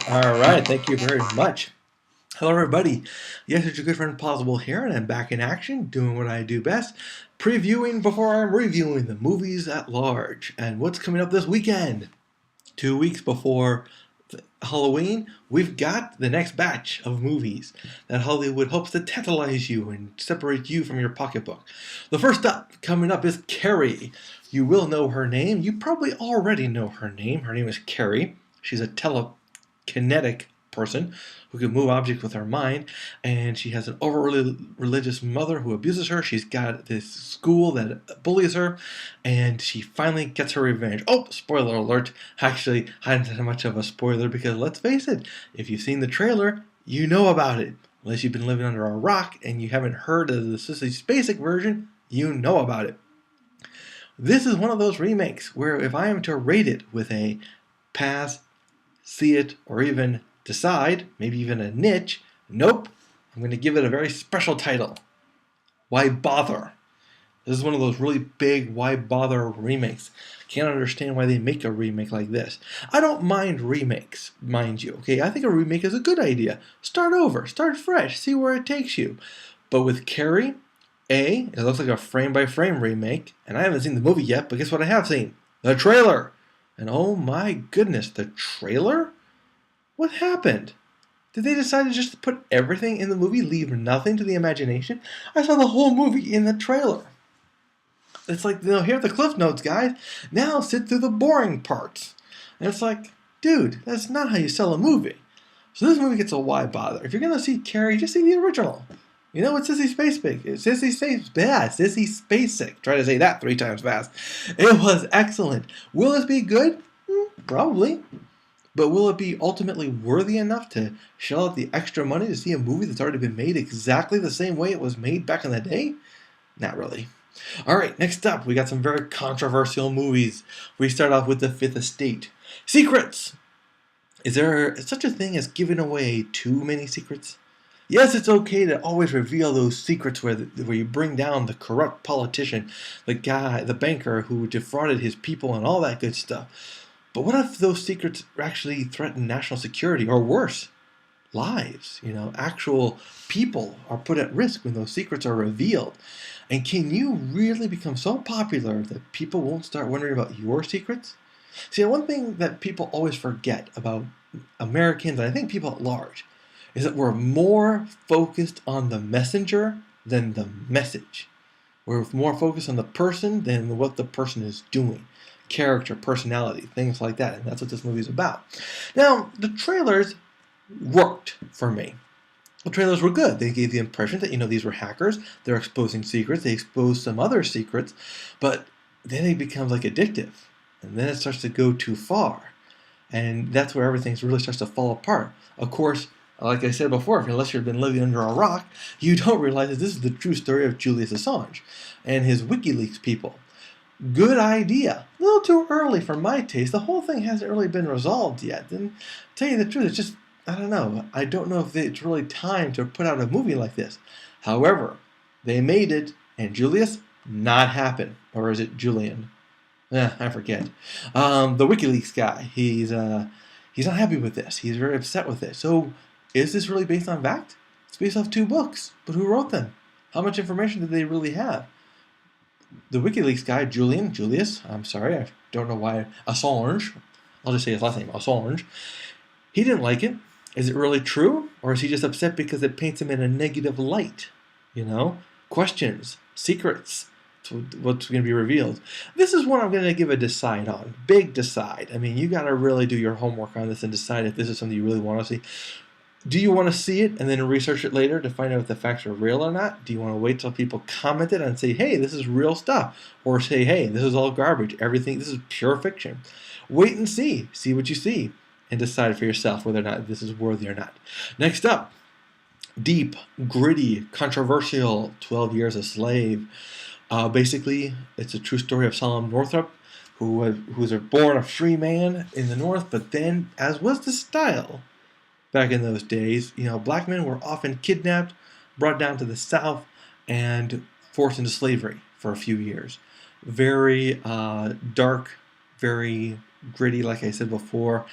All right, thank you very much. Hello, everybody. Yes, it's your good friend Pozzible here, and I'm back in action, doing what I do best, previewing before I'm reviewing the movies at large. And what's coming up this weekend? 2 weeks before Halloween, we've got the next batch of movies that Hollywood hopes to tantalize you and separate you from your pocketbook. The first up coming up is Carrie. You will know her name. You probably already know her name. Her name is Carrie. She's a telekinetic person who can move objects with her mind, and she has an over religious mother who abuses her. She's got this school that bullies her, and she finally gets her revenge. Oh, spoiler alert. Actually, I didn't have much of a spoiler because let's face it, if you've seen the trailer, you know about it. Unless you've been living under a rock and you haven't heard of the Sissy Spacek version, you know about it. This is one of those remakes where if I am to rate it with a pass, see it, or even decide, maybe even a niche, nope, I'm going to give it a very special title. Why bother? This is one of those really big why bother remakes. Can't understand why they make a remake like this. I don't mind remakes, mind you, okay? I think a remake is a good idea. Start over, start fresh, see where it takes you. But with Carrie, it looks like a frame-by-frame remake, and I haven't seen the movie yet, but guess what I have seen? The trailer! And oh my goodness, the trailer? What happened? Did they decide to just put everything in the movie, leave nothing to the imagination? I saw the whole movie in the trailer. It's like, here are the cliff notes, guys. Now sit through the boring parts. And it's like, dude, that's not how you sell a movie. So this movie gets a why bother. If you're going to see Carrie, just see the original. You know, it's Sissy Spacek. Sissy Spacek. Try to say that 3 times fast. It was excellent. Will this be good? Probably. But will it be ultimately worthy enough to shell out the extra money to see a movie that's already been made exactly the same way it was made back in the day? Not really. All right, next up, we got some very controversial movies. We start off with The Fifth Estate. Secrets! Is there such a thing as giving away too many secrets? Yes, it's okay to always reveal those secrets where you bring down the corrupt politician, the guy, the banker who defrauded his people and all that good stuff. But what if those secrets actually threaten national security, or worse, lives? Actual people are put at risk when those secrets are revealed. And can you really become so popular that people won't start wondering about your secrets? See, one thing that people always forget about Americans, and I think people at large, is that we're more focused on the messenger than the message. We're more focused on the person than what the person is doing. Character, personality, things like that. And that's what this movie is about. Now, the trailers worked for me. The trailers were good. They gave the impression that, these were hackers. They're exposing secrets. They exposed some other secrets. But then it becomes like addictive. And then it starts to go too far. And that's where everything really starts to fall apart. Of course, like I said before, unless you've been living under a rock, you don't realize that this is the true story of Julius Assange and his WikiLeaks people. Good idea. A little too early for my taste. The whole thing hasn't really been resolved yet. And to tell you the truth, it's just, I don't know. I don't know if it's really time to put out a movie like this. However, they made it, and Julius, not happen. Or is it Julian? I forget. The WikiLeaks guy, he's not happy with this. He's very upset with it. So, is this really based on fact? It's based off 2 books. But who wrote them? How much information did they really have? The WikiLeaks guy, Julius, I'm sorry, I don't know why, Assange, I'll just say his last name, Assange, he didn't like it. Is it really true? Or is he just upset because it paints him in a negative light? Questions, secrets, what's going to be revealed. This is one I'm going to give a decide on. Big decide. I mean, you got to really do your homework on this and decide if this is something you really want to see. Do you want to see it and then research it later to find out if the facts are real or not? Do you want to wait till people comment it and say, hey, this is real stuff? Or say, hey, this is all garbage. Everything, this is pure fiction. Wait and see. See what you see. And decide for yourself whether or not this is worthy or not. Next up, deep, gritty, controversial, 12 Years a Slave. Basically, it's a true story of Solomon Northup, who was born a free man in the North, but then, as was the style back in those days, black men were often kidnapped, brought down to the South, and forced into slavery for a few years. Very dark very gritty, like I said before.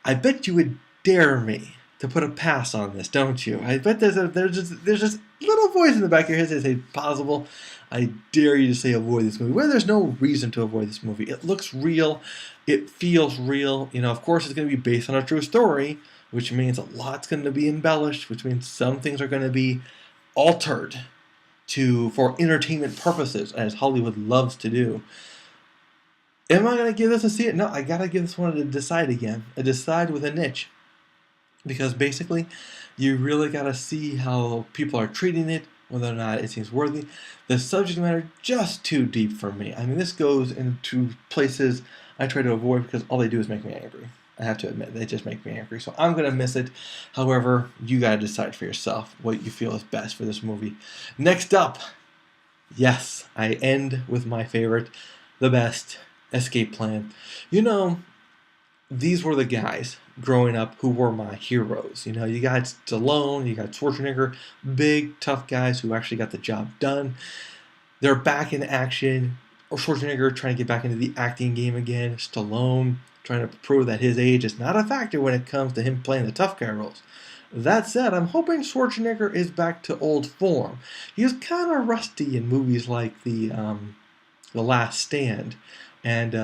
I bet you would dare me to put a pass on this, don't you? I bet there's just little voice in the back of your head that says, "Possible." I dare you to say avoid this movie. Well, there's no reason to avoid this movie. It looks real. It feels real. Of course, it's going to be based on a true story, which means a lot's going to be embellished, which means some things are going to be altered for entertainment purposes, as Hollywood loves to do. Am I going to give this a see it? No, I got to give this one a decide again. A decide with a niche. Because basically, you really got to see how people are treating it, whether or not it seems worthy. The subject matter, just too deep for me. I mean, this goes into places I try to avoid because all they do is make me angry. I have to admit, they just make me angry. So I'm going to miss it. However, you got to decide for yourself what you feel is best for this movie. Next up, yes, I end with my favorite, the best, Escape Plan. These were the guys growing up who were my heroes. You got Stallone, you got Schwarzenegger, big, tough guys who actually got the job done. They're back in action. Schwarzenegger trying to get back into the acting game again. Stallone trying to prove that his age is not a factor when it comes to him playing the tough guy roles. That said, I'm hoping Schwarzenegger is back to old form. He was kind of rusty in movies like The Last Stand and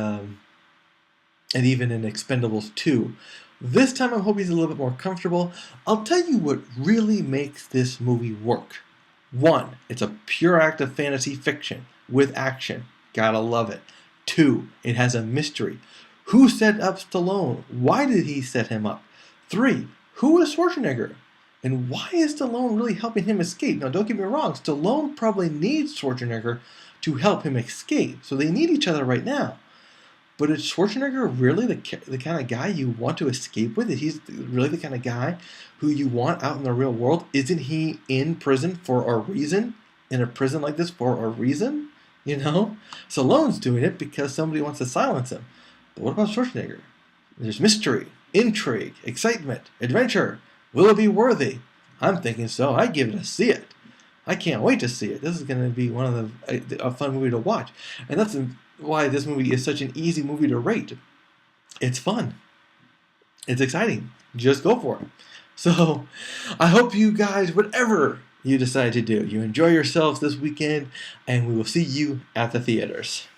even in Expendables 2. This time I'm hoping he's a little bit more comfortable. I'll tell you what really makes this movie work. 1, it's a pure act of fantasy fiction with action. Gotta love it. 2, it has a mystery. Who set up Stallone? Why did he set him up? 3, who is Schwarzenegger? And why is Stallone really helping him escape? Now, don't get me wrong. Stallone probably needs Schwarzenegger to help him escape. So they need each other right now. But is Schwarzenegger really the kind of guy you want to escape with? Is he really the kind of guy who you want out in the real world? Isn't he in prison for a reason? In a prison like this for a reason? Stallone's doing it because somebody wants to silence him. But what about Schwarzenegger? There's mystery, intrigue, excitement, adventure. Will it be worthy? I'm thinking so. I give it a see it. I can't wait to see it. This is going to be one of a fun movie to watch. And that's why this movie is such an easy movie to rate. It's fun. It's exciting. Just go for it. So I hope you guys, whatever you decide to do, you enjoy yourselves this weekend, and we will see you at the theaters.